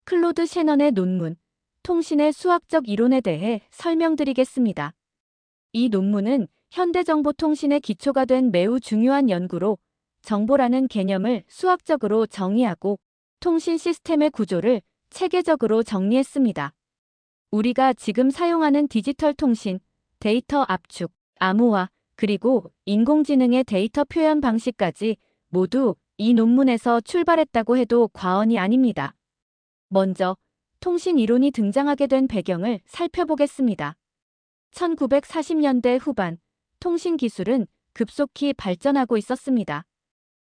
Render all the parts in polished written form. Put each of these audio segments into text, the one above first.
클로드 셰넌의 논문, 통신의 수학적 이론에 대해 설명드리겠습니다. 이 논문은 현대정보통신의 기초가 된 매우 중요한 연구로 정보라는 개념을 수학적으로 정의하고 통신 시스템의 구조를 체계적으로 정리했습니다. 우리가 지금 사용하는 디지털 통신, 데이터 압축, 암호화, 그리고 인공지능의 데이터 표현 방식까지 모두 이 논문에서 출발했다고 해도 과언이 아닙니다. 먼저 통신 이론이 등장하게 된 배경을 살펴보겠습니다. 1940년대 후반, 통신 기술은 급속히 발전하고 있었습니다.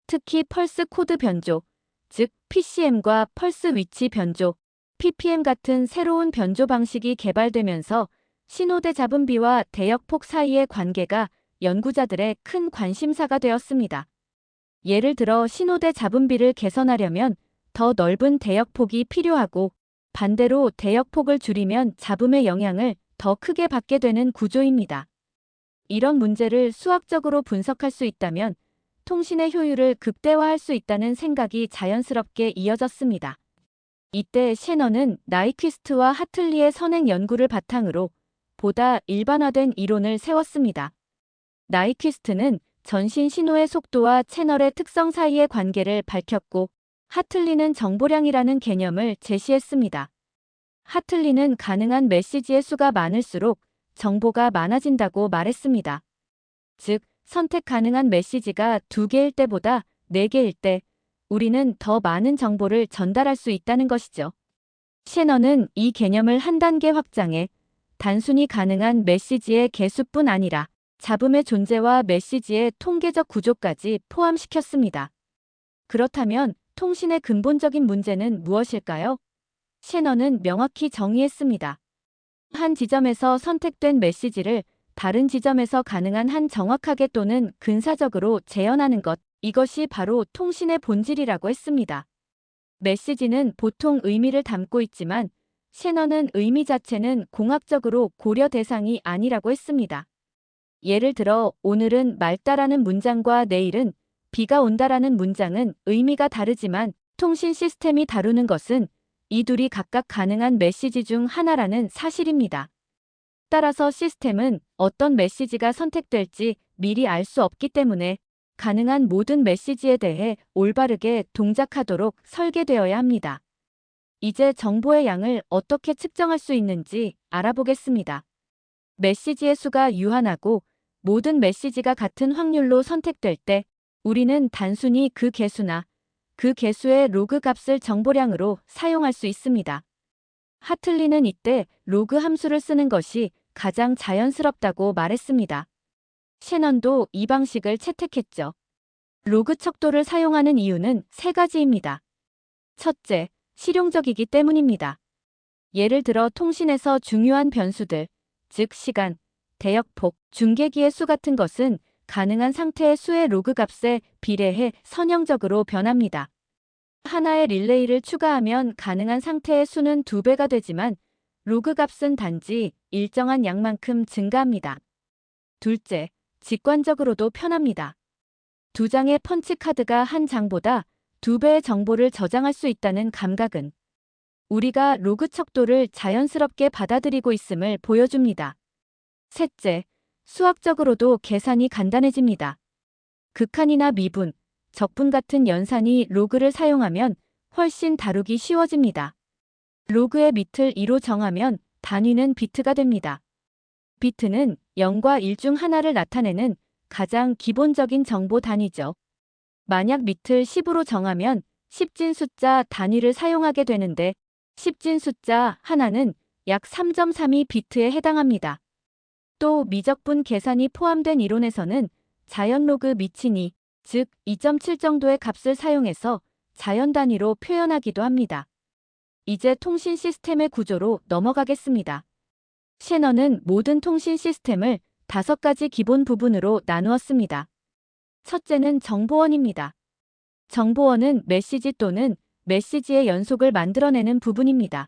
특히 펄스 코드 변조, 즉 PCM과 펄스 위치 변조, PPM 같은 새로운 변조 방식이 개발되면서 신호대 잡음비와 대역폭 사이의 관계가 연구자들의 큰 관심사가 되었습니다. 예를 들어 신호대 잡음비를 개선하려면 더 넓은 대역폭이 필요하고 반대로 대역폭을 줄이면 잡음의 영향을 더 크게 받게 되는 구조입니다. 이런 문제를 수학적으로 분석할 수 있다면 통신의 효율을 극대화할 수 있다는 생각이 자연스럽게 이어졌습니다. 이때 셰넌은 나이퀴스트와 하틀리의 선행 연구를 바탕으로 보다 일반화된 이론을 세웠습니다. 나이퀴스트는 전신 신호의 속도와 채널의 특성 사이의 관계를 밝혔고 하틀리는 정보량이라는 개념을 제시했습니다. 하틀리는 가능한 메시지의 수가 많을수록 정보가 많아진다고 말했습니다. 즉, 선택 가능한 메시지가 2개일 때보다 4개일 때 우리는 더 많은 정보를 전달할 수 있다는 것이죠. 셰넌은 이 개념을 한 단계 확장해 단순히 가능한 메시지의 개수뿐 아니라 잡음의 존재와 메시지의 통계적 구조까지 포함시켰습니다. 그렇다면 통신의 근본적인 문제는 무엇일까요? 셰넌은 명확히 정의했습니다. 한 지점에서 선택된 메시지를 다른 지점에서 가능한 한 정확하게 또는 근사적으로 재현하는 것, 이것이 바로 통신의 본질이라고 했습니다. 메시지는 보통 의미를 담고 있지만 셰넌은 의미 자체는 공학적으로 고려 대상이 아니라고 했습니다. 예를 들어 오늘은 맑다라는 문장과 내일은 비가 온다라는 문장은 의미가 다르지만 통신 시스템이 다루는 것은 이 둘이 각각 가능한 메시지 중 하나라는 사실입니다. 따라서 시스템은 어떤 메시지가 선택될지 미리 알 수 없기 때문에 가능한 모든 메시지에 대해 올바르게 동작하도록 설계되어야 합니다. 이제 정보의 양을 어떻게 측정할 수 있는지 알아보겠습니다. 메시지의 수가 유한하고 모든 메시지가 같은 확률로 선택될 때 우리는 단순히 그 개수나 그 개수의 로그 값을 정보량으로 사용할 수 있습니다. 하틀리는 이때 로그 함수를 쓰는 것이 가장 자연스럽다고 말했습니다. 셰넌도 이 방식을 채택했죠. 로그 척도를 사용하는 이유는 3가지입니다. 첫째, 실용적이기 때문입니다. 예를 들어 통신에서 중요한 변수들, 즉 시간, 대역폭, 중계기의 수 같은 것은 가능한 상태의 수의 로그 값에 비례해 선형적으로 변합니다. 하나의 릴레이를 추가하면 가능한 상태의 수는 2배가 되지만 로그 값은 단지 일정한 양만큼 증가합니다. 둘째, 직관적으로도 편합니다. 2장의 펀치카드가 한 장보다 2배의 정보를 저장할 수 있다는 감각은 우리가 로그 척도를 자연스럽게 받아들이고 있음을 보여줍니다. 셋째, 수학적으로도 계산이 간단해집니다. 극한이나 미분, 적분 같은 연산이 로그를 사용하면 훨씬 다루기 쉬워집니다. 로그의 밑을 2로 정하면 단위는 비트가 됩니다. 비트는 0과 1 중 하나를 나타내는 가장 기본적인 정보 단위죠. 만약 밑을 10으로 정하면 10진 숫자 단위를 사용하게 되는데 10진 숫자 하나는 약 3.32 비트에 해당합니다. 또 미적분 계산이 포함된 이론에서는 자연 로그 미치니, 즉 2.7 정도의 값을 사용해서 자연 단위로 표현하기도 합니다. 이제 통신 시스템의 구조로 넘어가겠습니다. 셰넌은 모든 통신 시스템을 5가지 기본 부분으로 나누었습니다. 첫째는 정보원입니다. 정보원은 메시지 또는 메시지의 연속을 만들어내는 부분입니다.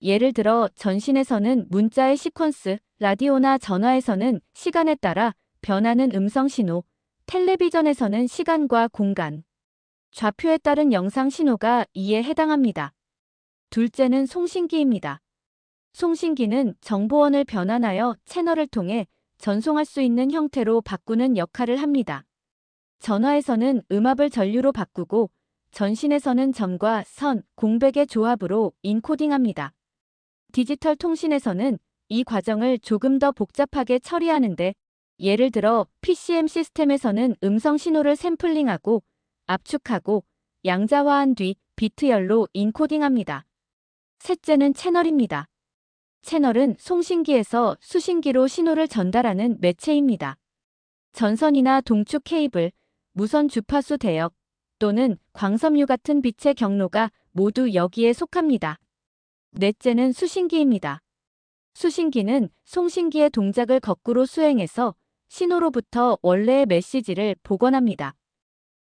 예를 들어 전신에서는 문자의 시퀀스, 라디오나 전화에서는 시간에 따라 변하는 음성 신호, 텔레비전에서는 시간과 공간, 좌표에 따른 영상 신호가 이에 해당합니다. 둘째는 송신기입니다. 송신기는 정보원을 변환하여 채널을 통해 전송할 수 있는 형태로 바꾸는 역할을 합니다. 전화에서는 음압을 전류로 바꾸고 전신에서는 점과 선, 공백의 조합으로 인코딩합니다. 디지털 통신에서는 이 과정을 조금 더 복잡하게 처리하는데, 예를 들어 PCM 시스템에서는 음성 신호를 샘플링하고 압축하고 양자화한 뒤 비트열로 인코딩합니다. 셋째는 채널입니다. 채널은 송신기에서 수신기로 신호를 전달하는 매체입니다. 전선이나 동축 케이블, 무선 주파수 대역 또는 광섬유 같은 빛의 경로가 모두 여기에 속합니다. 넷째는 수신기입니다. 수신기는 송신기의 동작을 거꾸로 수행해서 신호로부터 원래의 메시지를 복원합니다.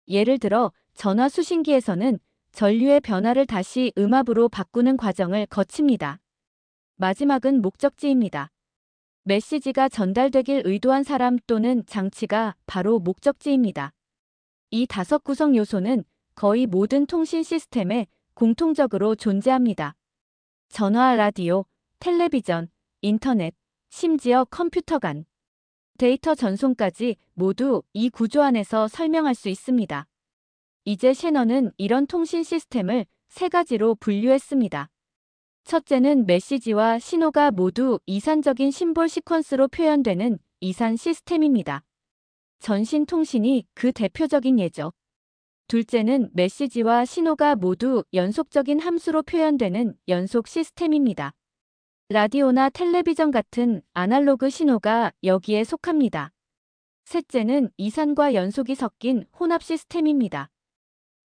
예를 들어 전화 수신기에서는 전류의 변화를 다시 음압으로 바꾸는 과정을 거칩니다. 마지막은 목적지입니다. 메시지가 전달되길 의도한 사람 또는 장치가 바로 목적지입니다. 이 5구성 요소는 거의 모든 통신 시스템에 공통적으로 존재합니다. 전화, 라디오, 텔레비전, 인터넷, 심지어 컴퓨터 간 데이터 전송까지 모두 이 구조 안에서 설명할 수 있습니다. 이제 셰넌은 이런 통신 시스템을 3가지로 분류했습니다. 첫째는 메시지와 신호가 모두 이산적인 심볼 시퀀스로 표현되는 이산 시스템입니다. 전신 통신이 그 대표적인 예죠. 둘째는 메시지와 신호가 모두 연속적인 함수로 표현되는 연속 시스템입니다. 라디오나 텔레비전 같은 아날로그 신호가 여기에 속합니다. 셋째는 이산과 연속이 섞인 혼합 시스템입니다.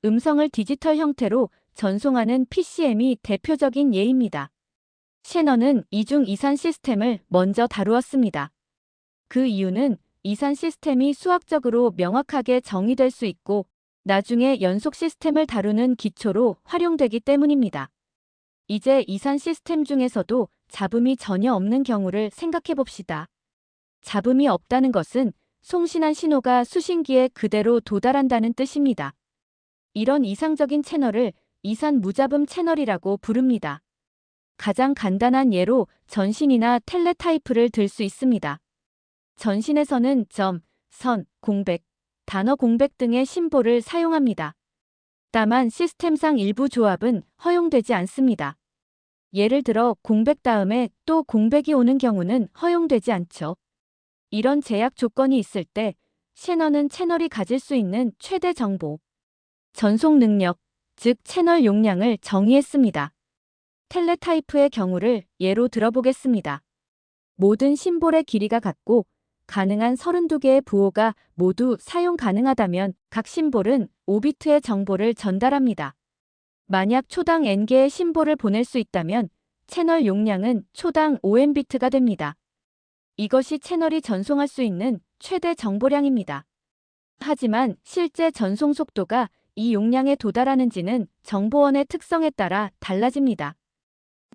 음성을 디지털 형태로 전송하는 PCM이 대표적인 예입니다. 셰넌은 이중 이산 시스템을 먼저 다루었습니다. 그 이유는 이산 시스템이 수학적으로 명확하게 정의될 수 있고 나중에 연속 시스템을 다루는 기초로 활용되기 때문입니다. 이제 이산 시스템 중에서도 잡음이 전혀 없는 경우를 생각해 봅시다. 잡음이 없다는 것은 송신한 신호가 수신기에 그대로 도달한다는 뜻입니다. 이런 이상적인 채널을 이산 무잡음 채널이라고 부릅니다. 가장 간단한 예로 전신이나 텔레타이프를 들 수 있습니다. 전신에서는 점, 선, 공백, 단어 공백 등의 심볼을 사용합니다. 다만 시스템상 일부 조합은 허용되지 않습니다. 예를 들어 공백 다음에 또 공백이 오는 경우는 허용되지 않죠. 이런 제약 조건이 있을 때 셰넌은 채널이 가질 수 있는 최대 정보, 전송 능력, 즉 채널 용량을 정의했습니다. 텔레타이프의 경우를 예로 들어보겠습니다. 모든 심볼의 길이가 같고 가능한 32개의 부호가 모두 사용 가능하다면 각 심볼은 5비트의 정보를 전달합니다. 만약 초당 n개의 심볼을 보낼 수 있다면 채널 용량은 초당 5Mbit가 됩니다. 이것이 채널이 전송할 수 있는 최대 정보량입니다. 하지만 실제 전송 속도가 이 용량에 도달하는지는 정보원의 특성에 따라 달라집니다.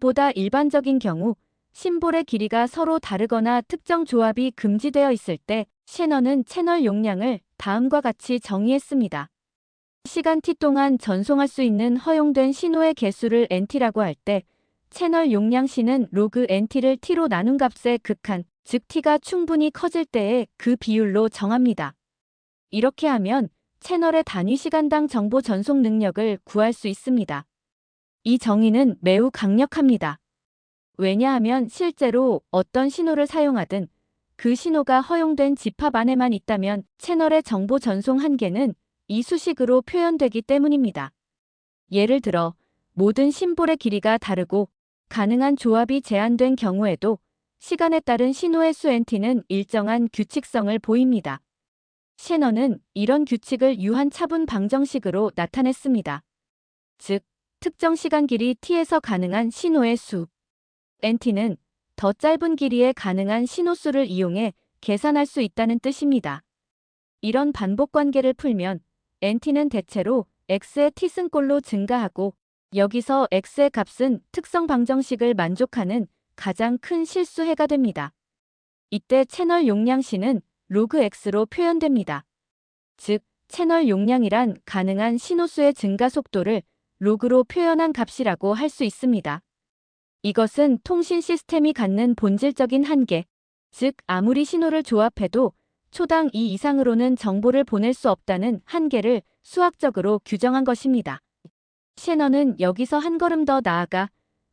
보다 일반적인 경우 심볼의 길이가 서로 다르거나 특정 조합이 금지되어 있을 때 셰넌은 채널 용량을 다음과 같이 정의했습니다. 시간 t 동안 전송할 수 있는 허용된 신호의 개수를 nt라고 할 때 채널 용량 c는 로그 nt를 t로 나눈 값의 극한, 즉 t가 충분히 커질 때의 그 비율로 정합니다. 이렇게 하면 채널의 단위 시간당 정보 전송 능력을 구할 수 있습니다. 이 정의는 매우 강력합니다. 왜냐하면 실제로 어떤 신호를 사용하든 그 신호가 허용된 집합 안에만 있다면 채널의 정보 전송 한계는 이 수식으로 표현되기 때문입니다. 예를 들어 모든 심볼의 길이가 다르고 가능한 조합이 제한된 경우에도 시간에 따른 신호의 수 nt는 일정한 규칙성을 보입니다. 셰넌은 이런 규칙을 유한 차분 방정식으로 나타냈습니다. 즉, 특정 시간 길이 t에서 가능한 신호의 수 nt는 더 짧은 길이의 가능한 신호수를 이용해 계산할 수 있다는 뜻입니다. 이런 반복 관계를 풀면 nt는 대체로 x의 t승꼴로 증가하고 여기서 x의 값은 특성 방정식을 만족하는 가장 큰 실수해가 됩니다. 이때 채널 용량 c는 로그 x로 표현됩니다. 즉, 채널 용량이란 가능한 신호수의 증가 속도를 로그로 표현한 값이라고 할 수 있습니다. 이것은 통신 시스템이 갖는 본질적인 한계, 즉 아무리 신호를 조합해도 초당 2 이상으로는 정보를 보낼 수 없다는 한계를 수학적으로 규정한 것입니다. 셰넌은 여기서 한 걸음 더 나아가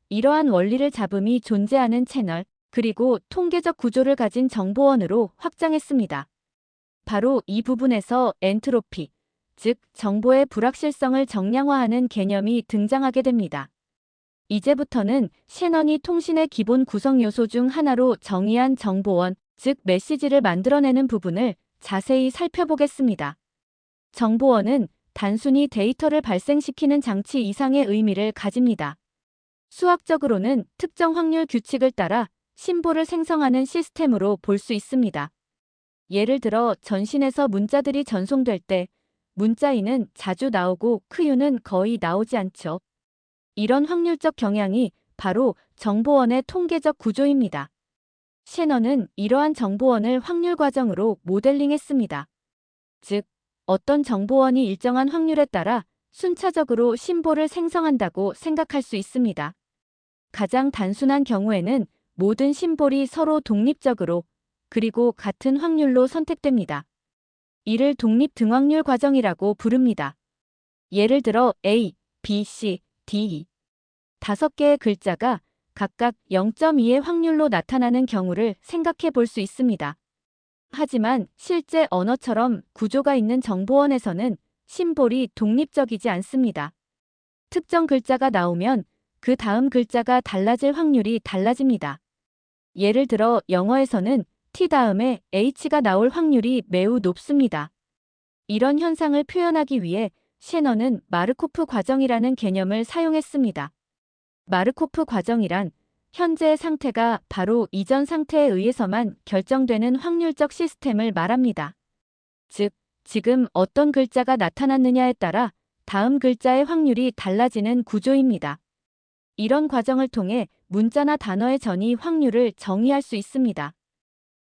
이러한 원리를 잡음이 존재하는 채널, 그리고 통계적 구조를 가진 정보원으로 확장했습니다. 바로 이 부분에서 엔트로피, 즉 정보의 불확실성을 정량화하는 개념이 등장하게 됩니다. 이제부터는 셰넌이 통신의 기본 구성 요소 중 하나로 정의한 정보원, 즉 메시지를 만들어내는 부분을 자세히 살펴보겠습니다. 정보원은 단순히 데이터를 발생시키는 장치 이상의 의미를 가집니다. 수학적으로는 특정 확률 규칙을 따라 심볼을 생성하는 시스템으로 볼 수 있습니다. 예를 들어 전신에서 문자들이 전송될 때 문자인은 자주 나오고 크유는 거의 나오지 않죠. 이런 확률적 경향이 바로 정보원의 통계적 구조입니다. 셰넌은 이러한 정보원을 확률 과정으로 모델링했습니다. 즉, 어떤 정보원이 일정한 확률에 따라 순차적으로 심볼을 생성한다고 생각할 수 있습니다. 가장 단순한 경우에는 모든 심볼이 서로 독립적으로 그리고 같은 확률로 선택됩니다. 이를 독립 등확률 과정이라고 부릅니다. 예를 들어 A, B, C, D, 5개의 글자가 각각 0.2의 확률로 나타나는 경우를 생각해 볼 수 있습니다. 하지만 실제 언어처럼 구조가 있는 정보원에서는 심볼이 독립적이지 않습니다. 특정 글자가 나오면 그 다음 글자가 달라질 확률이 달라집니다. 예를 들어 영어에서는 T 다음에 H가 나올 확률이 매우 높습니다. 이런 현상을 표현하기 위해 셰넌은 마르코프 과정이라는 개념을 사용했습니다. 마르코프 과정이란 현재의 상태가 바로 이전 상태에 의해서만 결정되는 확률적 시스템을 말합니다. 즉, 지금 어떤 글자가 나타났느냐에 따라 다음 글자의 확률이 달라지는 구조입니다. 이런 과정을 통해 문자나 단어의 전이 확률을 정의할 수 있습니다.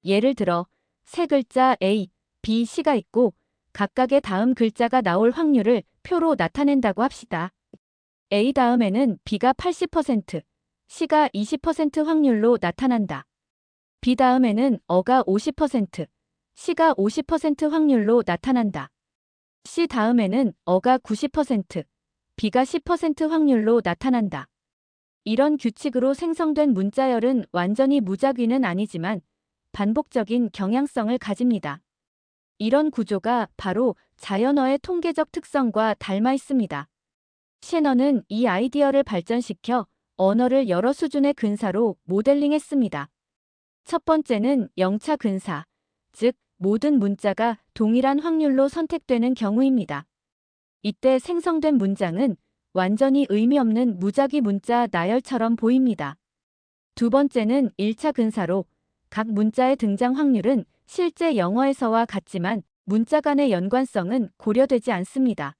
예를 들어 세 글자 A, B, C가 있고 각각의 다음 글자가 나올 확률을 표로 나타낸다고 합시다. A 다음에는 B가 80%, C가 20% 확률로 나타난다. B 다음에는 어가 50%, C가 50% 확률로 나타난다. C 다음에는 어가 90%, B가 10% 확률로 나타난다. 이런 규칙으로 생성된 문자열은 완전히 무작위는 아니지만 반복적인 경향성을 가집니다. 이런 구조가 바로 자연어의 통계적 특성과 닮아 있습니다. 셰넌은 이 아이디어를 발전시켜 언어를 여러 수준의 근사로 모델링했습니다. 첫 번째는 영차 근사, 즉 모든 문자가 동일한 확률로 선택되는 경우입니다. 이때 생성된 문장은 완전히 의미 없는 무작위 문자 나열처럼 보입니다. 두 번째는 1차 근사로 각 문자의 등장 확률은 실제 영어에서와 같지만 문자 간의 연관성은 고려되지 않습니다.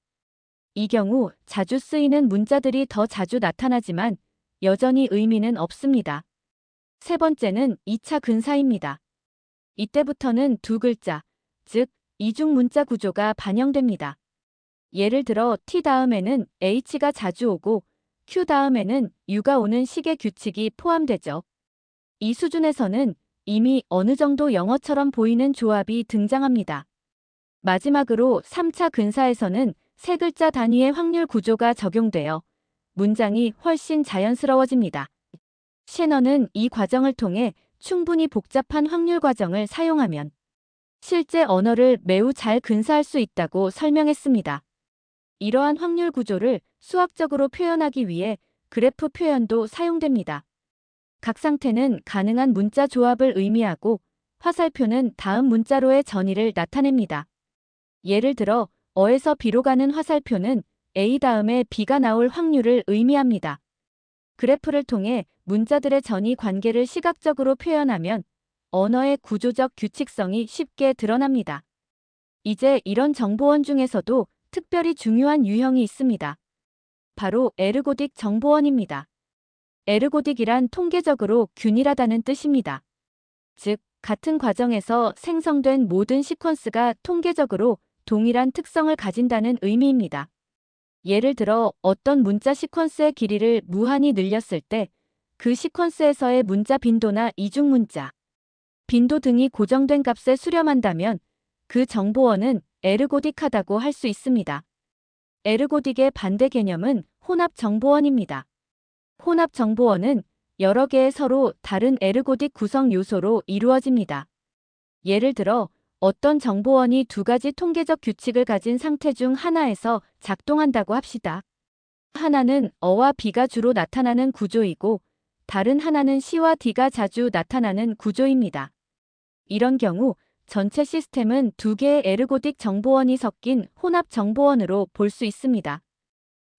이 경우 자주 쓰이는 문자들이 더 자주 나타나지만 여전히 의미는 없습니다. 세 번째는 2차 근사입니다. 이때부터는 두 글자, 즉 이중 문자 구조가 반영됩니다. 예를 들어 T 다음에는 H가 자주 오고 Q 다음에는 U가 오는 식의 규칙이 포함되죠. 이 수준에서는 이미 어느 정도 영어처럼 보이는 조합이 등장합니다. 마지막으로 3차 근사에서는 세 글자 단위의 확률 구조가 적용되어 문장이 훨씬 자연스러워집니다. 셰넌은 이 과정을 통해 충분히 복잡한 확률 과정을 사용하면 실제 언어를 매우 잘 근사할 수 있다고 설명했습니다. 이러한 확률 구조를 수학적으로 표현하기 위해 그래프 표현도 사용됩니다. 각 상태는 가능한 문자 조합을 의미하고 화살표는 다음 문자로의 전이를 나타냅니다. 예를 들어 어에서 B로 가는 화살표는 A 다음에 B가 나올 확률을 의미합니다. 그래프를 통해 문자들의 전이 관계를 시각적으로 표현하면 언어의 구조적 규칙성이 쉽게 드러납니다. 이제 이런 정보원 중에서도 특별히 중요한 유형이 있습니다. 바로 에르고딕 정보원입니다. 에르고딕이란 통계적으로 균일하다는 뜻입니다. 즉, 같은 과정에서 생성된 모든 시퀀스가 통계적으로 동일한 특성을 가진다는 의미입니다. 예를 들어 어떤 문자 시퀀스의 길이를 무한히 늘렸을 때 그 시퀀스에서의 문자 빈도나 이중 문자, 빈도 등이 고정된 값에 수렴한다면 그 정보원은 에르고딕하다고 할 수 있습니다. 에르고딕의 반대 개념은 혼합 정보원입니다. 혼합 정보원은 여러 개의 서로 다른 에르고딕 구성 요소로 이루어집니다. 예를 들어 어떤 정보원이 두 가지 통계적 규칙을 가진 상태 중 하나에서 작동한다고 합시다. 하나는 어와 b가 주로 나타나는 구조이고 다른 하나는 c와 d가 자주 나타나는 구조입니다. 이런 경우 전체 시스템은 두 개의 에르고딕 정보원이 섞인 혼합 정보원으로 볼 수 있습니다.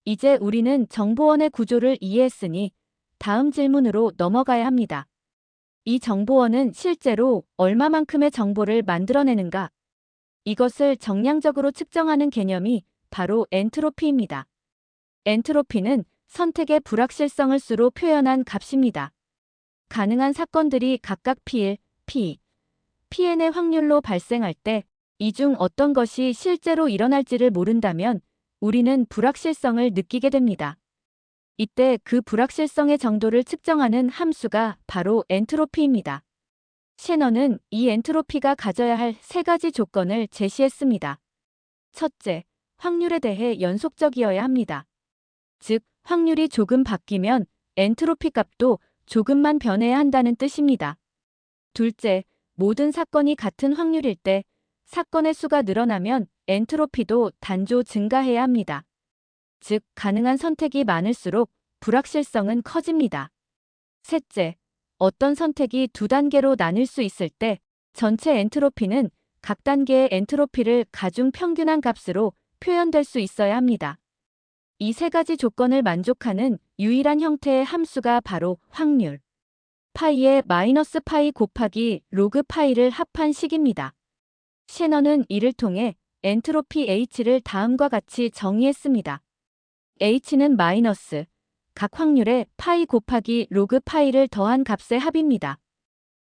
이제 우리는 정보원의 구조를 이해했으니 다음 질문으로 넘어가야 합니다. 이 정보원은 실제로 얼마만큼의 정보를 만들어내는가? 이것을 정량적으로 측정하는 개념이 바로 엔트로피입니다. 엔트로피는 선택의 불확실성을 수로 표현한 값입니다. 가능한 사건들이 각각 P1, P, Pn의 확률로 발생할 때 이 중 어떤 것이 실제로 일어날지를 모른다면 우리는 불확실성을 느끼게 됩니다. 이때 그 불확실성의 정도를 측정하는 함수가 바로 엔트로피입니다. 셰넌은 이 엔트로피가 가져야 할 세 가지 조건을 제시했습니다. 첫째, 확률에 대해 연속적이어야 합니다. 즉, 확률이 조금 바뀌면 엔트로피 값도 조금만 변해야 한다는 뜻입니다. 둘째, 모든 사건이 같은 확률일 때 사건의 수가 늘어나면 엔트로피도 단조 증가해야 합니다. 즉, 가능한 선택이 많을수록 불확실성은 커집니다. 셋째, 어떤 선택이 두 단계로 나뉠 수 있을 때 전체 엔트로피는 각 단계의 엔트로피를 가중 평균한 값으로 표현될 수 있어야 합니다. 이 세 가지 조건을 만족하는 유일한 형태의 함수가 바로 확률. 파이의 마이너스 파이 곱하기 로그 파이를 합한 식입니다. 셰넌은 이를 통해 엔트로피 H를 다음과 같이 정의했습니다. H는 마이너스, 각 확률에 파이 곱하기 로그 파이를 더한 값의 합입니다.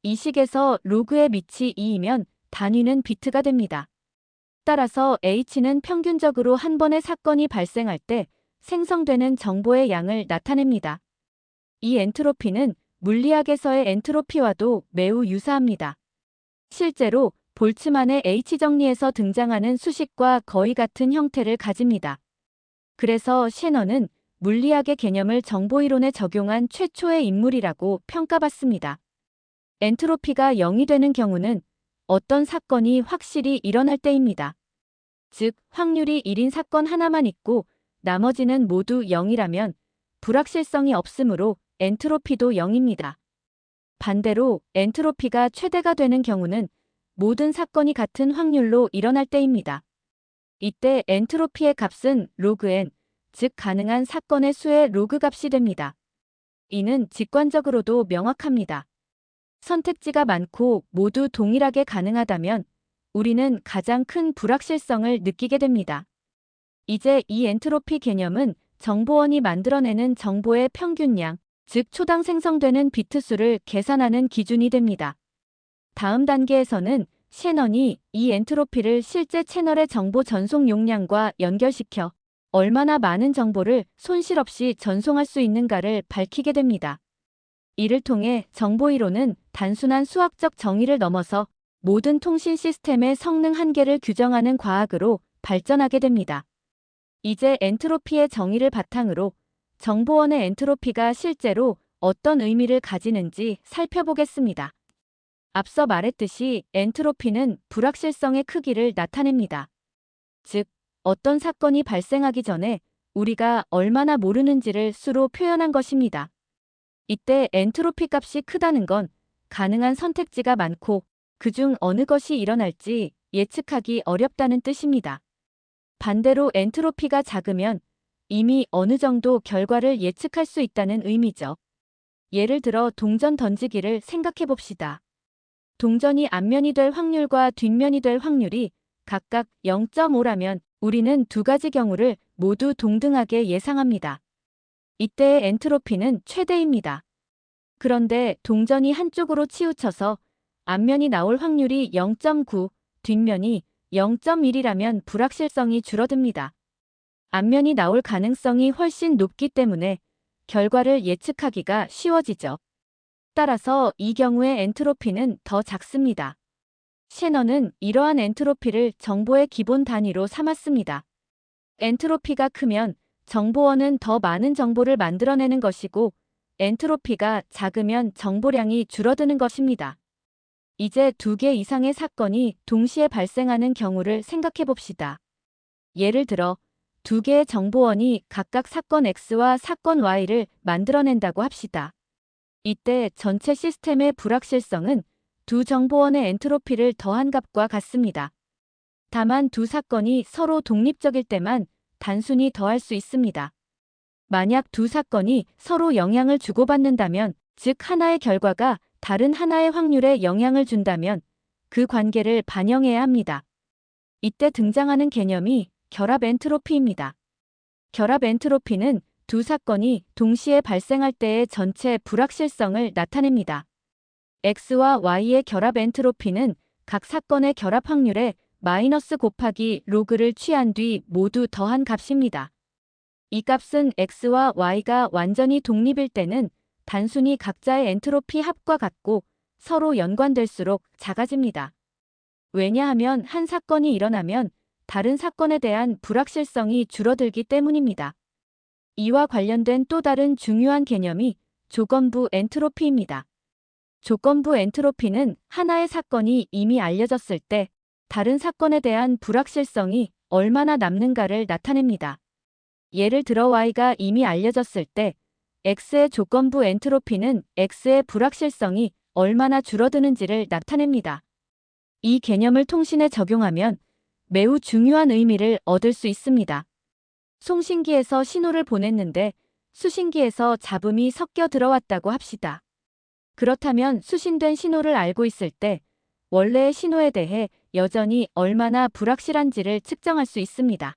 이 식에서 로그의 밑이 2이면 단위는 비트가 됩니다. 따라서 H는 평균적으로 한 번의 사건이 발생할 때 생성되는 정보의 양을 나타냅니다. 이 엔트로피는 물리학에서의 엔트로피와도 매우 유사합니다. 실제로 볼츠만의 H정리에서 등장하는 수식과 거의 같은 형태를 가집니다. 그래서 셰넌은 물리학의 개념을 정보이론에 적용한 최초의 인물이라고 평가받습니다. 엔트로피가 0이 되는 경우는 어떤 사건이 확실히 일어날 때입니다. 즉, 확률이 1인 사건 하나만 있고 나머지는 모두 0이라면 불확실성이 없으므로 엔트로피도 0입니다. 반대로 엔트로피가 최대가 되는 경우는 모든 사건이 같은 확률로 일어날 때입니다. 이때 엔트로피의 값은 로그 n, 즉 가능한 사건의 수의 로그 값이 됩니다. 이는 직관적으로도 명확합니다. 선택지가 많고 모두 동일하게 가능하다면 우리는 가장 큰 불확실성을 느끼게 됩니다. 이제 이 엔트로피 개념은 정보원이 만들어내는 정보의 평균량, 즉 초당 생성되는 비트 수를 계산하는 기준이 됩니다. 다음 단계에서는 셰넌이 이 엔트로피를 실제 채널의 정보 전송 용량과 연결시켜 얼마나 많은 정보를 손실 없이 전송할 수 있는가를 밝히게 됩니다. 이를 통해 정보이론은 단순한 수학적 정의를 넘어서 모든 통신 시스템의 성능 한계를 규정하는 과학으로 발전하게 됩니다. 이제 엔트로피의 정의를 바탕으로 정보원의 엔트로피가 실제로 어떤 의미를 가지는지 살펴보겠습니다. 앞서 말했듯이 엔트로피는 불확실성의 크기를 나타냅니다. 즉, 어떤 사건이 발생하기 전에 우리가 얼마나 모르는지를 수로 표현한 것입니다. 이때 엔트로피 값이 크다는 건 가능한 선택지가 많고 그중 어느 것이 일어날지 예측하기 어렵다는 뜻입니다. 반대로 엔트로피가 작으면 이미 어느 정도 결과를 예측할 수 있다는 의미죠. 예를 들어 동전 던지기를 생각해 봅시다. 동전이 앞면이 될 확률과 뒷면이 될 확률이 각각 0.5라면 우리는 두 가지 경우를 모두 동등하게 예상합니다. 이때의 엔트로피는 최대입니다. 그런데 동전이 한쪽으로 치우쳐서 앞면이 나올 확률이 0.9, 뒷면이 0.1이라면 불확실성이 줄어듭니다. 앞면이 나올 가능성이 훨씬 높기 때문에 결과를 예측하기가 쉬워지죠. 따라서 이 경우에 엔트로피는 더 작습니다. 셰넌은 이러한 엔트로피를 정보의 기본 단위로 삼았습니다. 엔트로피가 크면 정보원은 더 많은 정보를 만들어내는 것이고 엔트로피가 작으면 정보량이 줄어드는 것입니다. 이제 2개 이상의 사건이 동시에 발생하는 경우를 생각해 봅시다. 예를 들어 2개의 정보원이 각각 사건 X와 사건 Y를 만들어낸다고 합시다. 이때 전체 시스템의 불확실성은 두 정보원의 엔트로피를 더한 값과 같습니다. 다만 두 사건이 서로 독립적일 때만 단순히 더할 수 있습니다. 만약 두 사건이 서로 영향을 주고받는다면, 즉 하나의 결과가 다른 하나의 확률에 영향을 준다면 그 관계를 반영해야 합니다. 이때 등장하는 개념이 결합 엔트로피입니다. 결합 엔트로피는 두 사건이 동시에 발생할 때의 전체 불확실성을 나타냅니다. X와 Y의 결합 엔트로피는 각 사건의 결합 확률에 마이너스 곱하기 로그를 취한 뒤 모두 더한 값입니다. 이 값은 X와 Y가 완전히 독립일 때는 단순히 각자의 엔트로피 합과 같고 서로 연관될수록 작아집니다. 왜냐하면 한 사건이 일어나면 다른 사건에 대한 불확실성이 줄어들기 때문입니다. 이와 관련된 또 다른 중요한 개념이 조건부 엔트로피입니다. 조건부 엔트로피는 하나의 사건이 이미 알려졌을 때 다른 사건에 대한 불확실성이 얼마나 남는가를 나타냅니다. 예를 들어 Y가 이미 알려졌을 때 X의 조건부 엔트로피는 X의 불확실성이 얼마나 줄어드는지를 나타냅니다. 이 개념을 통신에 적용하면 매우 중요한 의미를 얻을 수 있습니다. 송신기에서 신호를 보냈는데 수신기에서 잡음이 섞여 들어왔다고 합시다. 그렇다면 수신된 신호를 알고 있을 때 원래의 신호에 대해 여전히 얼마나 불확실한지를 측정할 수 있습니다.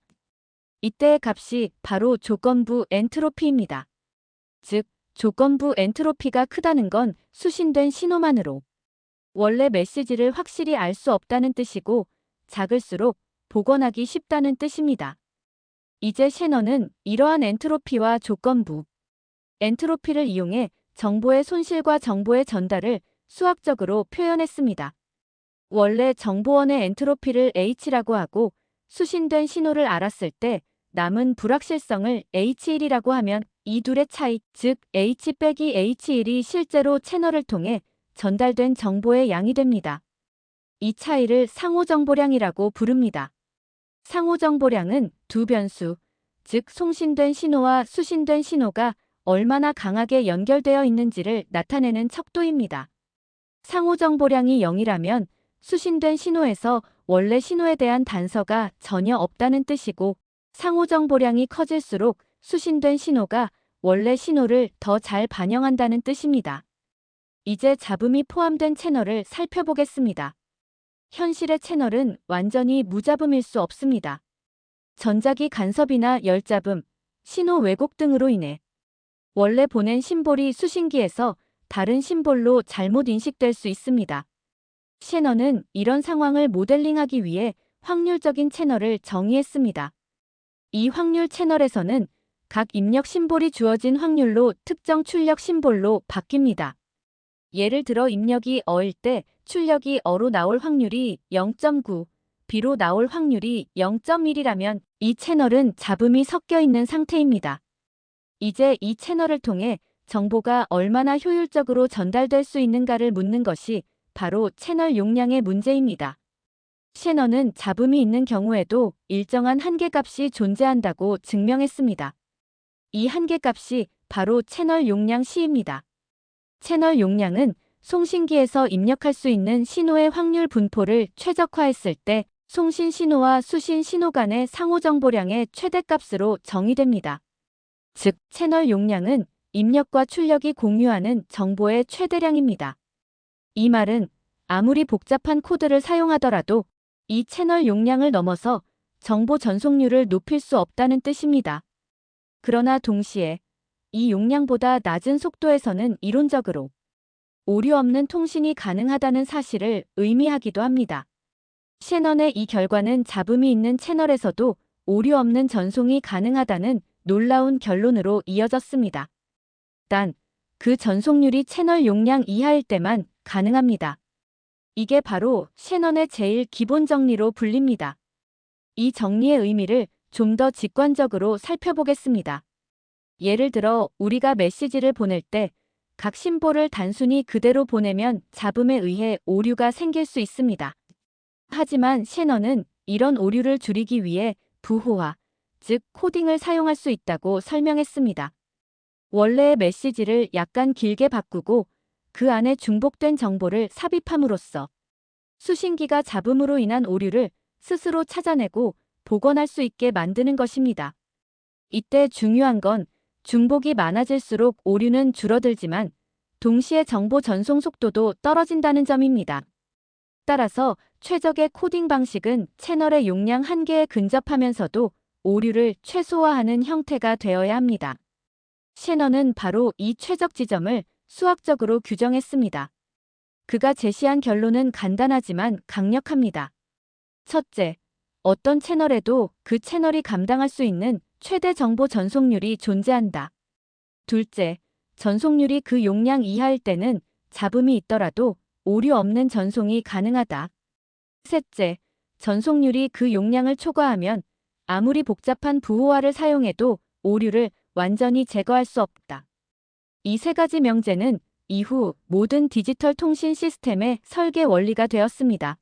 이때의 값이 바로 조건부 엔트로피입니다. 즉, 조건부 엔트로피가 크다는 건 수신된 신호만으로 원래 메시지를 확실히 알 수 없다는 뜻이고 작을수록 복원하기 쉽다는 뜻입니다. 이제 셰넌은 이러한 엔트로피와 조건부 엔트로피를 이용해 정보의 손실과 정보의 전달을 수학적으로 표현했습니다. 원래 정보원의 엔트로피를 H라고 하고 수신된 신호를 알았을 때 남은 불확실성을 H1이라고 하면 이 둘의 차이, 즉 H 빼기 H1이 실제로 채널을 통해 전달된 정보의 양이 됩니다. 이 차이를 상호정보량이라고 부릅니다. 상호정보량은 두 변수, 즉 송신된 신호와 수신된 신호가 얼마나 강하게 연결되어 있는지를 나타내는 척도입니다. 상호정보량이 0이라면 수신된 신호에서 원래 신호에 대한 단서가 전혀 없다는 뜻이고 상호정보량이 커질수록 수신된 신호가 원래 신호를 더 잘 반영한다는 뜻입니다. 이제 잡음이 포함된 채널을 살펴보겠습니다. 현실의 채널은 완전히 무잡음일 수 없습니다. 전자기 간섭이나 열잡음, 신호 왜곡 등으로 인해 원래 보낸 심볼이 수신기에서 다른 심볼로 잘못 인식될 수 있습니다. 셰넌은 이런 상황을 모델링하기 위해 확률적인 채널을 정의했습니다. 이 확률 채널에서는 각 입력 심볼이 주어진 확률로 특정 출력 심볼로 바뀝니다. 예를 들어 입력이 어일 때 출력이 어로 나올 확률이 0.9, B로 나올 확률이 0.1이라면 이 채널은 잡음이 섞여 있는 상태입니다. 이제 이 채널을 통해 정보가 얼마나 효율적으로 전달될 수 있는가를 묻는 것이 바로 채널 용량의 문제입니다. 셰넌은 잡음이 있는 경우에도 일정한 한계값이 존재한다고 증명했습니다. 이 한계값이 바로 채널 용량 C입니다. 채널 용량은 송신기에서 입력할 수 있는 신호의 확률 분포를 최적화했을 때 송신 신호와 수신 신호 간의 상호정보량의 최대값으로 정의됩니다. 즉, 채널 용량은 입력과 출력이 공유하는 정보의 최대량입니다. 이 말은 아무리 복잡한 코드를 사용하더라도 이 채널 용량을 넘어서 정보 전송률을 높일 수 없다는 뜻입니다. 그러나 동시에 이 용량보다 낮은 속도에서는 이론적으로 오류 없는 통신이 가능하다는 사실을 의미하기도 합니다. 셰넌의 이 결과는 잡음이 있는 채널에서도 오류 없는 전송이 가능하다는 놀라운 결론으로 이어졌습니다. 단, 그 전송률이 채널 용량 이하일 때만 가능합니다. 이게 바로 셰넌의 제일 기본 정리로 불립니다. 이 정리의 의미를 좀 더 직관적으로 살펴보겠습니다. 예를 들어 우리가 메시지를 보낼 때 각 심볼을 단순히 그대로 보내면 잡음에 의해 오류가 생길 수 있습니다. 하지만 셰넌은 이런 오류를 줄이기 위해 부호화, 즉 코딩을 사용할 수 있다고 설명했습니다. 원래의 메시지를 약간 길게 바꾸고 그 안에 중복된 정보를 삽입함으로써 수신기가 잡음으로 인한 오류를 스스로 찾아내고 복원할 수 있게 만드는 것입니다. 이때 중요한 건 중복이 많아질수록 오류는 줄어들지만 동시에 정보 전송 속도도 떨어진다는 점입니다. 따라서 최적의 코딩 방식은 채널의 용량 한계에 근접하면서도 오류를 최소화하는 형태가 되어야 합니다. 셰넌은 바로 이 최적 지점을 수학적으로 규정했습니다. 그가 제시한 결론은 간단하지만 강력합니다. 첫째, 어떤 채널에도 그 채널이 감당할 수 있는 최대 정보 전송률이 존재한다. 둘째, 전송률이 그 용량 이하일 때는 잡음이 있더라도 오류 없는 전송이 가능하다. 셋째, 전송률이 그 용량을 초과하면 아무리 복잡한 부호화를 사용해도 오류를 완전히 제거할 수 없다. 이 세 가지 명제는 이후 모든 디지털 통신 시스템의 설계 원리가 되었습니다.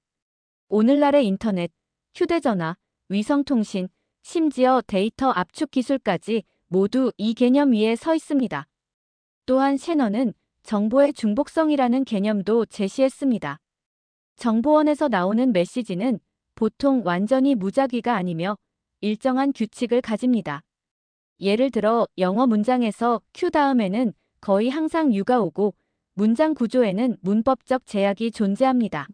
오늘날의 인터넷, 휴대전화, 위성통신, 심지어 데이터 압축 기술까지 모두 이 개념 위에 서 있습니다. 또한 셰넌은 정보의 중복성이라는 개념도 제시했습니다. 정보원에서 나오는 메시지는 보통 완전히 무작위가 아니며 일정한 규칙을 가집니다. 예를 들어 영어 문장에서 Q 다음에는 거의 항상 U가 오고 문장 구조에는 문법적 제약이 존재합니다.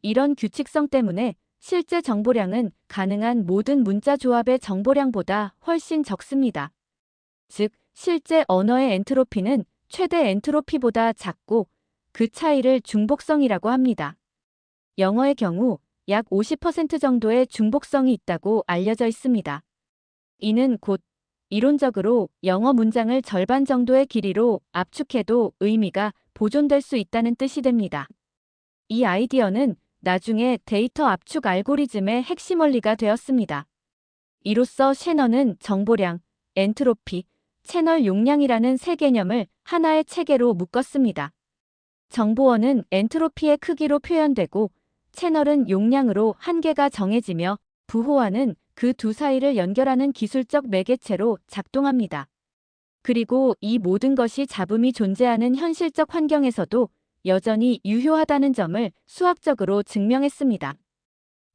이런 규칙성 때문에 실제 정보량은 가능한 모든 문자 조합의 정보량보다 훨씬 적습니다. 즉, 실제 언어의 엔트로피는 최대 엔트로피보다 작고 그 차이를 중복성이라고 합니다. 영어의 경우 약 50% 정도의 중복성이 있다고 알려져 있습니다. 이는 곧 이론적으로 영어 문장을 절반 정도의 길이로 압축해도 의미가 보존될 수 있다는 뜻이 됩니다. 이 아이디어는 나중에 데이터 압축 알고리즘의 핵심 원리가 되었습니다. 이로써 셰넌은 정보량, 엔트로피, 채널 용량이라는 세 개념을 하나의 체계로 묶었습니다. 정보원은 엔트로피의 크기로 표현되고 채널은 용량으로 한계가 정해지며 부호화는 그 두 사이를 연결하는 기술적 매개체로 작동합니다. 그리고 이 모든 것이 잡음이 존재하는 현실적 환경에서도 여전히 유효하다는 점을 수학적으로 증명했습니다.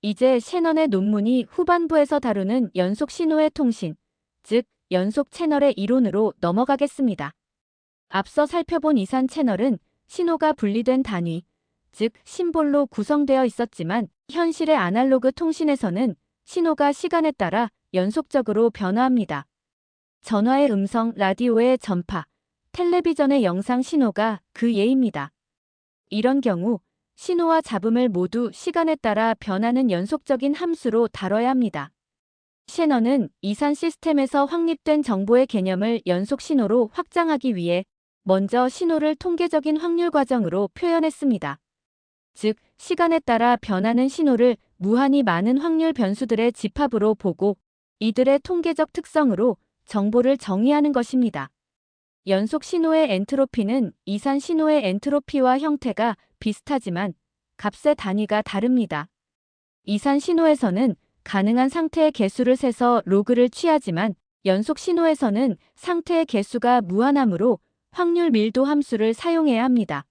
이제 셰넌의 논문이 후반부에서 다루는 연속 신호의 통신, 즉 연속 채널의 이론으로 넘어가겠습니다. 앞서 살펴본 이산 채널은 신호가 분리된 단위, 즉 심볼로 구성되어 있었지만 현실의 아날로그 통신에서는 신호가 시간에 따라 연속적으로 변화합니다. 전화의 음성, 라디오의 전파, 텔레비전의 영상 신호가 그 예입니다. 이런 경우 신호와 잡음을 모두 시간에 따라 변하는 연속적인 함수로 다뤄야 합니다. 셰넌은 이산 시스템에서 확립된 정보의 개념을 연속 신호로 확장하기 위해 먼저 신호를 통계적인 확률 과정으로 표현했습니다. 즉, 시간에 따라 변하는 신호를 무한히 많은 확률 변수들의 집합으로 보고 이들의 통계적 특성으로 정보를 정의하는 것입니다. 연속 신호의 엔트로피는 이산 신호의 엔트로피와 형태가 비슷하지만 값의 단위가 다릅니다. 이산 신호에서는 가능한 상태의 개수를 세서 로그를 취하지만 연속 신호에서는 상태의 개수가 무한하므로 확률 밀도 함수를 사용해야 합니다.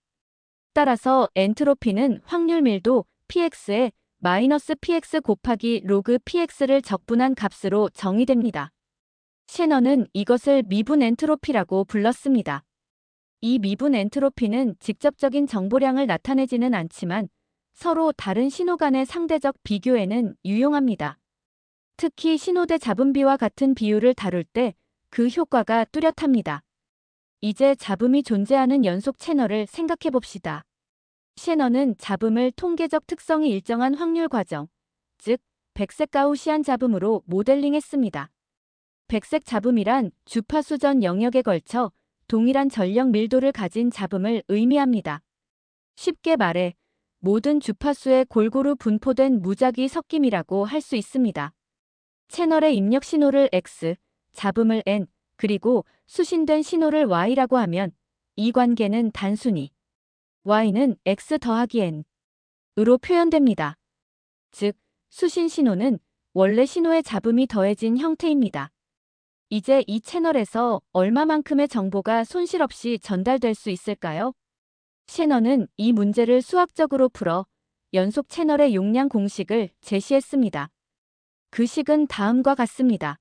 따라서 엔트로피는 확률 밀도 px에 마이너스 px 곱하기 로그 px를 적분한 값으로 정의됩니다. 셰넌은 이것을 미분 엔트로피라고 불렀습니다. 이 미분 엔트로피는 직접적인 정보량을 나타내지는 않지만 서로 다른 신호 간의 상대적 비교에는 유용합니다. 특히 신호 대 잡음비와 같은 비율을 다룰 때 그 효과가 뚜렷합니다. 이제 잡음이 존재하는 연속 채널을 생각해 봅시다. 셰넌은 잡음을 통계적 특성이 일정한 확률 과정, 즉 백색 가우시안 잡음으로 모델링했습니다. 백색 잡음이란 주파수 전 영역에 걸쳐 동일한 전력 밀도를 가진 잡음을 의미합니다. 쉽게 말해 모든 주파수에 골고루 분포된 무작위 섞임이라고 할 수 있습니다. 채널의 입력 신호를 X, 잡음을 N, 그리고 수신된 신호를 Y라고 하면 이 관계는 단순히 Y는 X 더하기 N으로 표현됩니다. 즉, 수신 신호는 원래 신호의 잡음이 더해진 형태입니다. 이제 이 채널에서 얼마만큼의 정보가 손실 없이 전달될 수 있을까요? 셰넌은 이 문제를 수학적으로 풀어 연속 채널의 용량 공식을 제시했습니다. 그 식은 다음과 같습니다.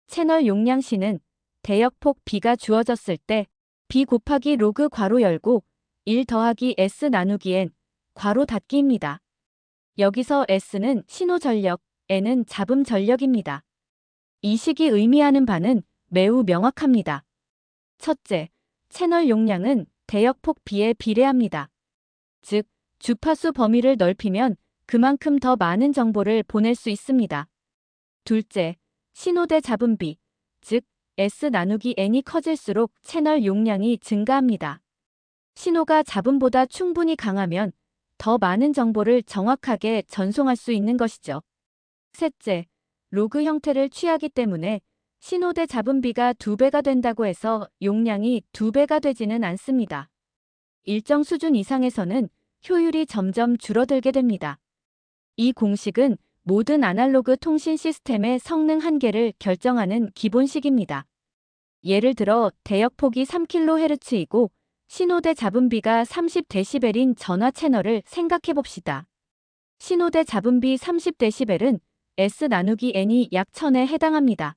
채널 용량 C는 대역폭 B가 주어졌을 때 B 곱하기 로그 괄호 열고 1 더하기 S 나누기 N 괄호 닫기입니다. 여기서 S는 신호 전력, N은 잡음 전력입니다. 이 식이 의미하는 바는 매우 명확합니다. 첫째, 채널 용량은 대역폭 B에 비례합니다. 즉, 주파수 범위를 넓히면 그만큼 더 많은 정보를 보낼 수 있습니다. 둘째, 신호대 잡음 B, 즉 S 나누기 N이 커질수록 채널 용량이 증가합니다. 신호가 잡음보다 충분히 강하면 더 많은 정보를 정확하게 전송할 수 있는 것이죠. 셋째, 로그 형태를 취하기 때문에 신호대 잡음 B가 2배가 된다고 해서 용량이 2배가 되지는 않습니다. 일정 수준 이상에서는 효율이 점점 줄어들게 됩니다. 이 공식은 모든 아날로그 통신 시스템의 성능 한계를 결정하는 기본식입니다. 예를 들어 대역폭이 3kHz이고 신호대 잡음 B가 30dB인 전화 채널을 생각해 봅시다. 신호대 잡음 B 30dB은 S 나누기 N이 약 1000에 해당합니다.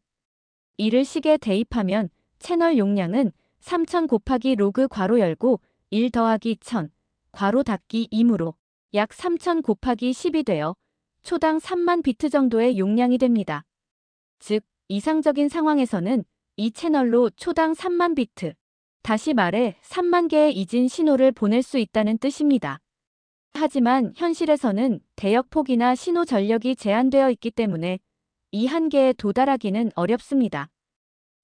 이를 식에 대입하면 채널 용량은 3000 곱하기 로그 괄호 열고 1 더하기 1000 괄호 닫기 이므로 약 3000 곱하기 10이 되어 초당 3만 비트 정도의 용량이 됩니다. 즉, 이상적인 상황에서는 이 채널로 초당 3만 비트, 다시 말해 3만 개의 이진 신호를 보낼 수 있다는 뜻입니다. 하지만 현실에서는 대역폭이나 신호 전력이 제한되어 있기 때문에 이 한계에 도달하기는 어렵습니다.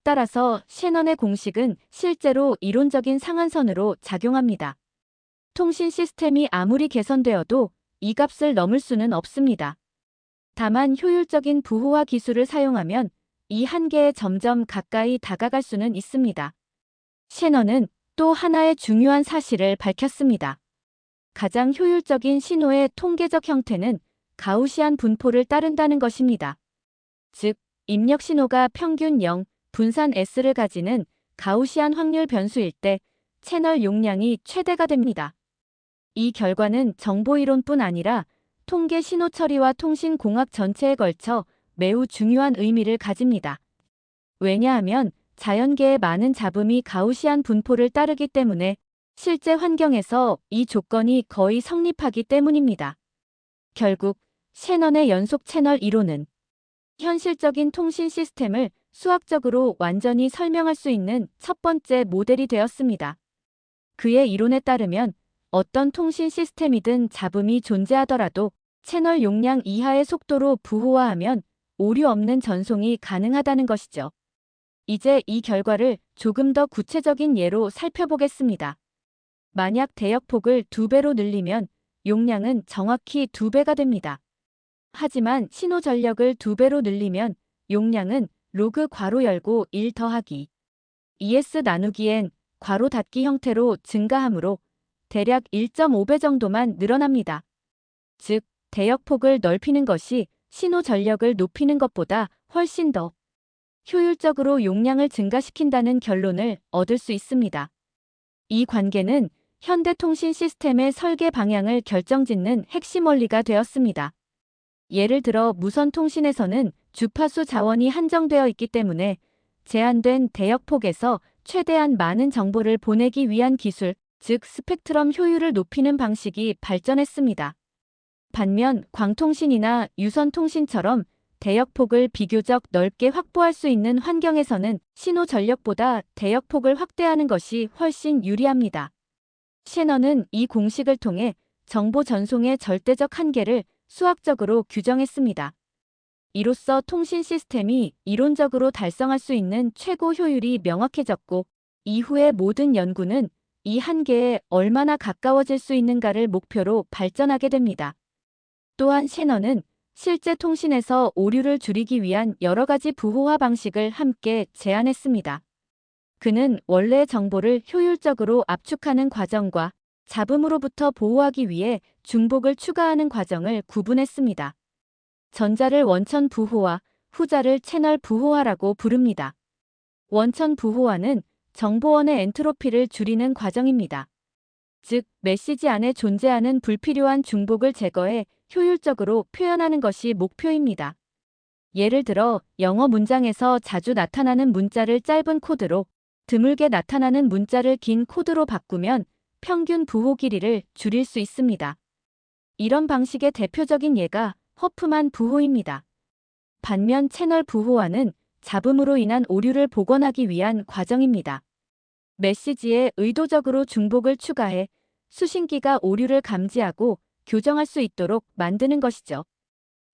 따라서 셰넌의 공식은 실제로 이론적인 상한선으로 작용합니다. 통신 시스템이 아무리 개선되어도 이 값을 넘을 수는 없습니다. 다만 효율적인 부호화 기술을 사용하면 이 한계에 점점 가까이 다가갈 수는 있습니다. 셰넌은 또 하나의 중요한 사실을 밝혔습니다. 가장 효율적인 신호의 통계적 형태는 가우시안 분포를 따른다는 것입니다. 즉, 입력 신호가 평균 0, 분산 S를 가지는 가우시안 확률 변수일 때 채널 용량이 최대가 됩니다. 이 결과는 정보이론뿐 아니라 통계 신호 처리와 통신 공학 전체에 걸쳐 매우 중요한 의미를 가집니다. 왜냐하면 자연계의 많은 잡음이 가우시안 분포를 따르기 때문에 실제 환경에서 이 조건이 거의 성립하기 때문입니다. 결국 셰넌의 연속 채널 이론은 현실적인 통신 시스템을 수학적으로 완전히 설명할 수 있는 첫 번째 모델이 되었습니다. 그의 이론에 따르면 어떤 통신 시스템이든 잡음이 존재하더라도 채널 용량 이하의 속도로 부호화하면 오류 없는 전송이 가능하다는 것이죠. 이제 이 결과를 조금 더 구체적인 예로 살펴보겠습니다. 만약 대역폭을 2배로 늘리면 용량은 정확히 2배가 됩니다. 하지만 신호 전력을 2배로 늘리면 용량은 로그 괄호 열고 1 더하기 ES 나누기 N 괄호 닫기 형태로 증가하므로 대략 1.5배 정도만 늘어납니다. 즉, 대역폭을 넓히는 것이 신호 전력을 높이는 것보다 훨씬 더 효율적으로 용량을 증가시킨다는 결론을 얻을 수 있습니다. 이 관계는 현대통신 시스템의 설계 방향을 결정짓는 핵심 원리가 되었습니다. 예를 들어 무선 통신에서는 주파수 자원이 한정되어 있기 때문에 제한된 대역폭에서 최대한 많은 정보를 보내기 위한 기술, 즉 스펙트럼 효율을 높이는 방식이 발전했습니다. 반면 광통신이나 유선통신처럼 대역폭을 비교적 넓게 확보할 수 있는 환경에서는 신호 전력보다 대역폭을 확대하는 것이 훨씬 유리합니다. 셰넌은 이 공식을 통해 정보 전송의 절대적 한계를 수학적으로 규정했습니다. 이로써 통신 시스템이 이론적으로 달성할 수 있는 최고 효율이 명확해졌고, 이후의 모든 연구는 이 한계에 얼마나 가까워질 수 있는가를 목표로 발전하게 됩니다. 또한 셰넌은 실제 통신에서 오류를 줄이기 위한 여러 가지 부호화 방식을 함께 제안했습니다. 그는 원래의 정보를 효율적으로 압축하는 과정과 잡음으로부터 보호하기 위해 중복을 추가하는 과정을 구분했습니다. 전자를 원천 부호화, 후자를 채널 부호화라고 부릅니다. 원천 부호화는 정보원의 엔트로피를 줄이는 과정입니다. 즉, 메시지 안에 존재하는 불필요한 중복을 제거해 효율적으로 표현하는 것이 목표입니다. 예를 들어 영어 문장에서 자주 나타나는 문자를 짧은 코드로, 드물게 나타나는 문자를 긴 코드로 바꾸면 평균 부호 길이를 줄일 수 있습니다. 이런 방식의 대표적인 예가 허프만 부호입니다. 반면 채널 부호화는 잡음으로 인한 오류를 복원하기 위한 과정입니다. 메시지에 의도적으로 중복을 추가해 수신기가 오류를 감지하고 교정할 수 있도록 만드는 것이죠.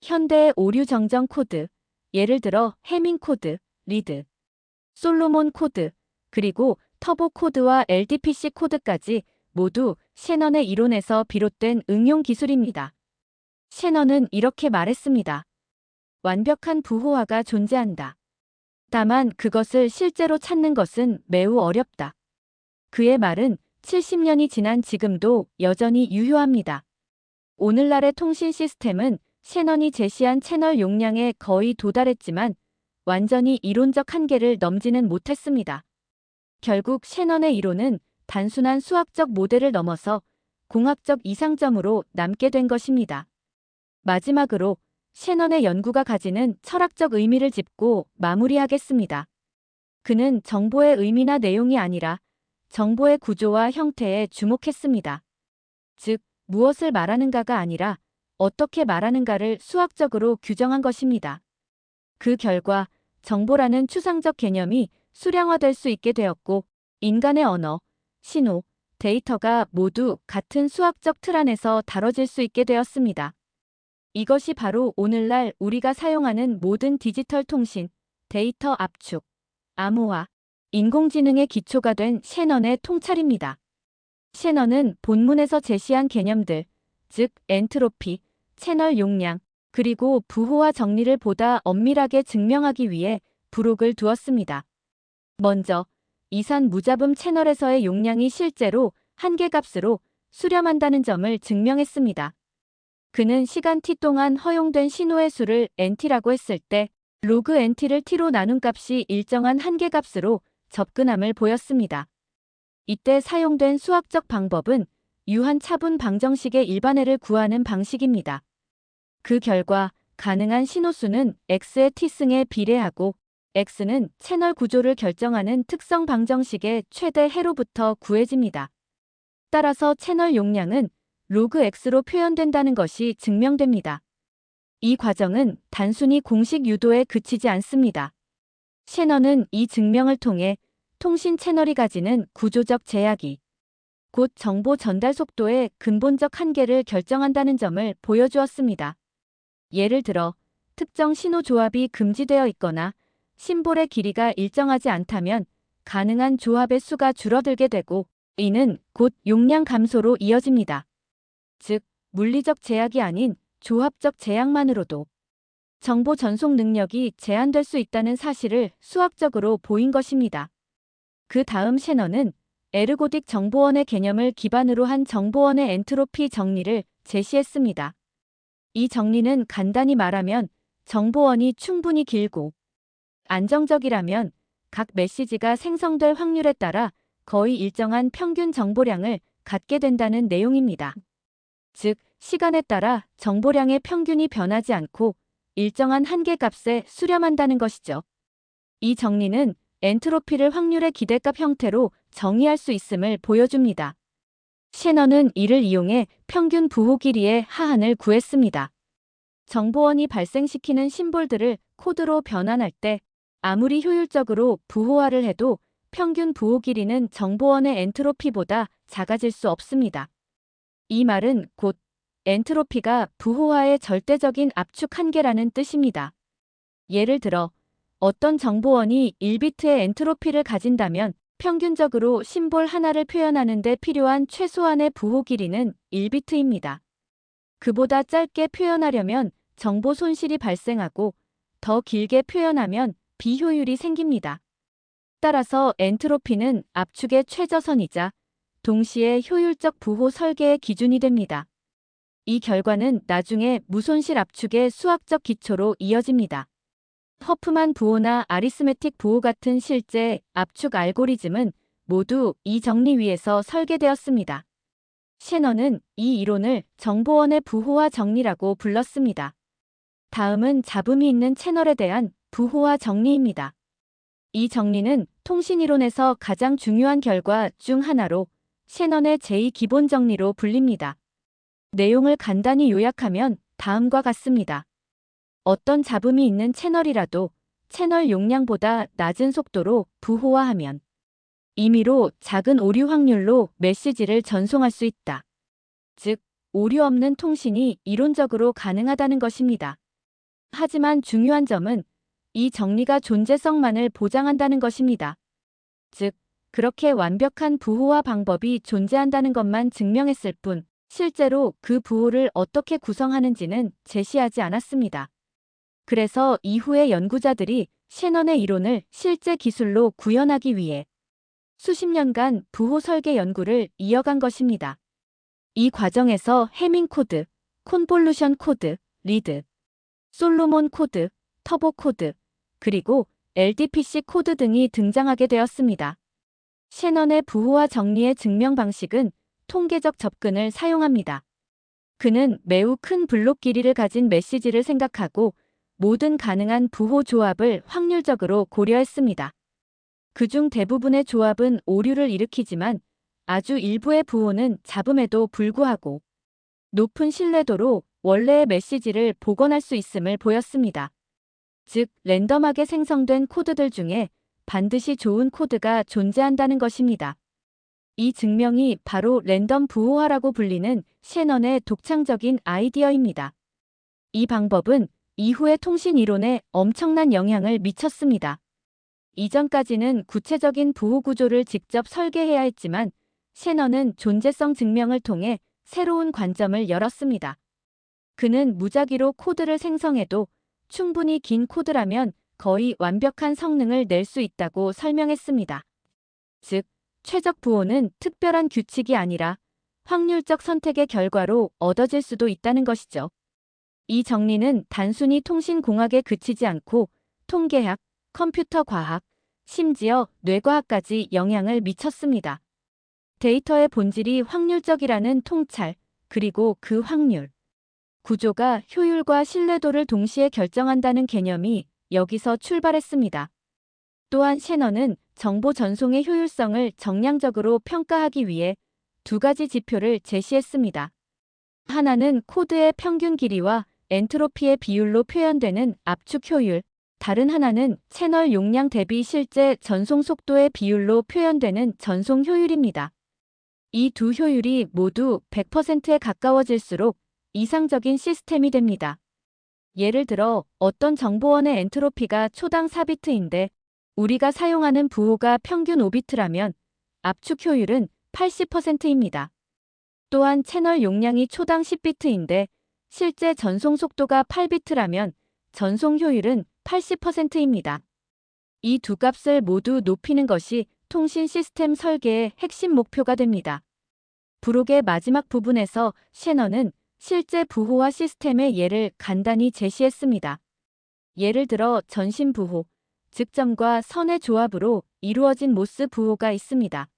현대의 오류 정정 코드, 예를 들어 해밍 코드, 리드, 솔로몬 코드, 그리고 터보 코드와 LDPC 코드까지 모두 셰넌의 이론에서 비롯된 응용 기술입니다. 셰넌은 이렇게 말했습니다. 완벽한 부호화가 존재한다. 다만 그것을 실제로 찾는 것은 매우 어렵다. 그의 말은 70년이 지난 지금도 여전히 유효합니다. 오늘날의 통신 시스템은 셰넌이 제시한 채널 용량에 거의 도달했지만 완전히 이론적 한계를 넘지는 못했습니다. 결국 셰넌의 이론은 단순한 수학적 모델을 넘어서 공학적 이상점으로 남게 된 것입니다. 마지막으로 셰넌의 연구가 가지는 철학적 의미를 짚고 마무리하겠습니다. 그는 정보의 의미나 내용이 아니라 정보의 구조와 형태에 주목했습니다. 즉, 무엇을 말하는가가 아니라 어떻게 말하는가를 수학적으로 규정한 것입니다. 그 결과 정보라는 추상적 개념이 수량화될 수 있게 되었고, 인간의 언어, 신호, 데이터가 모두 같은 수학적 틀 안에서 다뤄질 수 있게 되었습니다. 이것이 바로 오늘날 우리가 사용하는 모든 디지털 통신, 데이터 압축, 암호화, 인공지능의 기초가 된 셰넌의 통찰입니다. 셰넌은 본문에서 제시한 개념들, 즉 엔트로피, 채널 용량, 그리고 부호화 정리를 보다 엄밀하게 증명하기 위해 부록을 두었습니다. 먼저 이산 무잡음 채널에서의 용량이 실제로 한계값으로 수렴한다는 점을 증명했습니다. 그는 시간 t 동안 허용된 신호의 수를 nt라고 했을 때 로그 nt를 t로 나눈 값이 일정한 한계값으로 접근함을 보였습니다. 이때 사용된 수학적 방법은 유한 차분 방정식의 일반해를 구하는 방식입니다. 그 결과 가능한 신호수는 x의 t승에 비례하고 x는 채널 구조를 결정하는 특성 방정식의 최대 해로부터 구해집니다. 따라서 채널 용량은 로그 x로 표현된다는 것이 증명됩니다. 이 과정은 단순히 공식 유도에 그치지 않습니다. 셰넌은 이 증명을 통해 통신 채널이 가지는 구조적 제약이 곧 정보 전달 속도의 근본적 한계를 결정한다는 점을 보여주었습니다. 예를 들어 특정 신호 조합이 금지되어 있거나 심볼의 길이가 일정하지 않다면 가능한 조합의 수가 줄어들게 되고, 이는 곧 용량 감소로 이어집니다. 즉, 물리적 제약이 아닌 조합적 제약만으로도 정보 전송 능력이 제한될 수 있다는 사실을 수학적으로 보인 것입니다. 그 다음 셰넌은 에르고딕 정보원의 개념을 기반으로 한 정보원의 엔트로피 정리를 제시했습니다. 이 정리는 간단히 말하면 정보원이 충분히 길고 안정적이라면 각 메시지가 생성될 확률에 따라 거의 일정한 평균 정보량을 갖게 된다는 내용입니다. 즉, 시간에 따라 정보량의 평균이 변하지 않고 일정한 한계값에 수렴한다는 것이죠. 이 정리는 엔트로피를 확률의 기대값 형태로 정의할 수 있음을 보여줍니다. 셰넌은 이를 이용해 평균 부호 길이의 하한을 구했습니다. 정보원이 발생시키는 심볼들을 코드로 변환할 때 아무리 효율적으로 부호화를 해도 평균 부호 길이는 정보원의 엔트로피보다 작아질 수 없습니다. 이 말은 곧 엔트로피가 부호화의 절대적인 압축 한계라는 뜻입니다. 예를 들어 어떤 정보원이 1비트의 엔트로피를 가진다면 평균적으로 심볼 하나를 표현하는 데 필요한 최소한의 부호 길이는 1비트입니다. 그보다 짧게 표현하려면 정보 손실이 발생하고 더 길게 표현하면 비효율이 생깁니다. 따라서 엔트로피는 압축의 최저선이자 동시에 효율적 부호 설계의 기준이 됩니다. 이 결과는 나중에 무손실 압축의 수학적 기초로 이어집니다. 허프만 부호나 아리스메틱 부호 같은 실제 압축 알고리즘은 모두 이 정리 위에서 설계되었습니다. 셰넌은 이 이론을 정보원의 부호화 정리라고 불렀습니다. 다음은 잡음이 있는 채널에 대한 부호화 정리입니다. 이 정리는 통신이론에서 가장 중요한 결과 중 하나로 셰넌의 제2기본 정리로 불립니다. 내용을 간단히 요약하면 다음과 같습니다. 어떤 잡음이 있는 채널이라도 채널 용량보다 낮은 속도로 부호화하면 임의로 작은 오류 확률로 메시지를 전송할 수 있다. 즉, 오류 없는 통신이 이론적으로 가능하다는 것입니다. 하지만 중요한 점은 이 정리가 존재성만을 보장한다는 것입니다. 즉, 그렇게 완벽한 부호화 방법이 존재한다는 것만 증명했을 뿐 실제로 그 부호를 어떻게 구성하는지는 제시하지 않았습니다. 그래서 이후의 연구자들이 셰넌의 이론을 실제 기술로 구현하기 위해 수십 년간 부호 설계 연구를 이어간 것입니다. 이 과정에서 해밍 코드, 콘볼루션 코드, 리드, 솔로몬 코드, 터보 코드, 그리고 LDPC 코드 등이 등장하게 되었습니다. 셰넌의 부호화 정리의 증명 방식은 통계적 접근을 사용합니다. 그는 매우 큰 블록 길이를 가진 메시지를 생각하고 모든 가능한 부호 조합을 확률적으로 고려했습니다. 그중 대부분의 조합은 오류를 일으키지만 아주 일부의 부호는 잡음에도 불구하고 높은 신뢰도로 원래의 메시지를 복원할 수 있음을 보였습니다. 즉, 랜덤하게 생성된 코드들 중에 반드시 좋은 코드가 존재한다는 것입니다. 이 증명이 바로 랜덤 부호화라고 불리는 셰넌의 독창적인 아이디어입니다. 이 방법은 이후의 통신 이론에 엄청난 영향을 미쳤습니다. 이전까지는 구체적인 부호 구조를 직접 설계해야 했지만 셰넌은 존재성 증명을 통해 새로운 관점을 열었습니다. 그는 무작위로 코드를 생성해도 충분히 긴 코드라면 거의 완벽한 성능을 낼 수 있다고 설명했습니다. 즉, 최적 부호는 특별한 규칙이 아니라 확률적 선택의 결과로 얻어질 수도 있다는 것이죠. 이 정리는 단순히 통신공학에 그치지 않고 통계학, 컴퓨터 과학, 심지어 뇌과학까지 영향을 미쳤습니다. 데이터의 본질이 확률적이라는 통찰, 그리고 그 확률 구조가 효율과 신뢰도를 동시에 결정한다는 개념이 여기서 출발했습니다. 또한 셰넌은 정보 전송의 효율성을 정량적으로 평가하기 위해 두 가지 지표를 제시했습니다. 하나는 코드의 평균 길이와 엔트로피의 비율로 표현되는 압축 효율, 다른 하나는 채널 용량 대비 실제 전송 속도의 비율로 표현되는 전송 효율입니다. 이 두 효율이 모두 100%에 가까워질수록 이상적인 시스템이 됩니다. 예를 들어 어떤 정보원의 엔트로피가 초당 4비트인데 우리가 사용하는 부호가 평균 5비트라면 압축 효율은 80%입니다. 또한 채널 용량이 초당 10비트인데 실제 전송 속도가 8비트라면 전송 효율은 80%입니다. 이 두 값을 모두 높이는 것이 통신 시스템 설계의 핵심 목표가 됩니다. 부록의 마지막 부분에서 셰넌은 실제 부호화 시스템의 예를 간단히 제시했습니다. 예를 들어 전신 부호, 즉 점과 선의 조합으로 이루어진 모스 부호가 있습니다.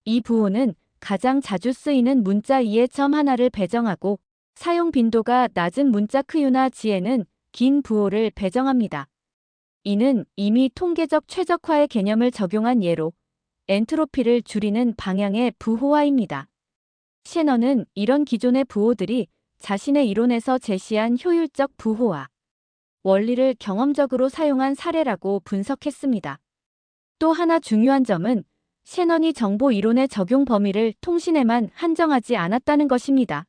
이 부호는 가장 자주 쓰이는 문자 2의 점 하나를 배정하고 사용 빈도가 낮은 문자 크유나 지에는 긴 부호를 배정합니다. 이는 이미 통계적 최적화의 개념을 적용한 예로 엔트로피를 줄이는 방향의 부호화입니다. 셰넌은 이런 기존의 부호들이 자신의 이론에서 제시한 효율적 부호화 원리를 경험적으로 사용한 사례라고 분석했습니다. 또 하나 중요한 점은 셰넌이 정보 이론의 적용 범위를 통신에만 한정하지 않았다는 것입니다.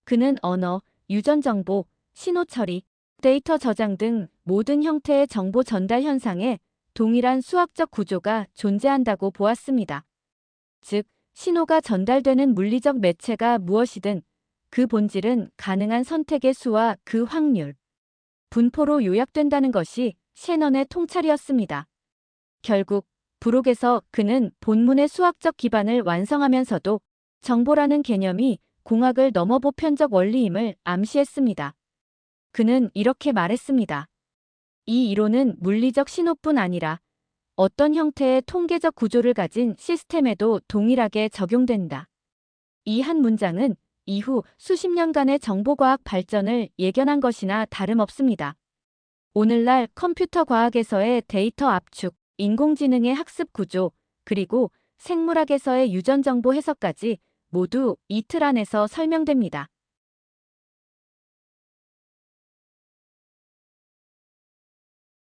그는 언어, 유전 정보, 신호 처리, 데이터 저장 등 모든 형태의 정보 전달 현상에 동일한 수학적 구조가 존재한다고 보았습니다. 즉, 신호가 전달되는 물리적 매체가 무엇이든 그 본질은 가능한 선택의 수와 그 확률, 분포로 요약된다는 것이 셰넌의 통찰이었습니다. 결국 부록에서 그는 본문의 수학적 기반을 완성하면서도 정보라는 개념이 공학을 넘어 보편적 원리임을 암시했습니다. 그는 이렇게 말했습니다. 이 이론은 물리적 신호뿐 아니라 어떤 형태의 통계적 구조를 가진 시스템에도 동일하게 적용된다. 이 한 문장은 이후 수십 년간의 정보과학 발전을 예견한 것이나 다름없습니다. 오늘날 컴퓨터 과학에서의 데이터 압축, 인공지능의 학습 구조, 그리고 생물학에서의 유전정보 해석까지 모두 이 틀 안에서 설명됩니다.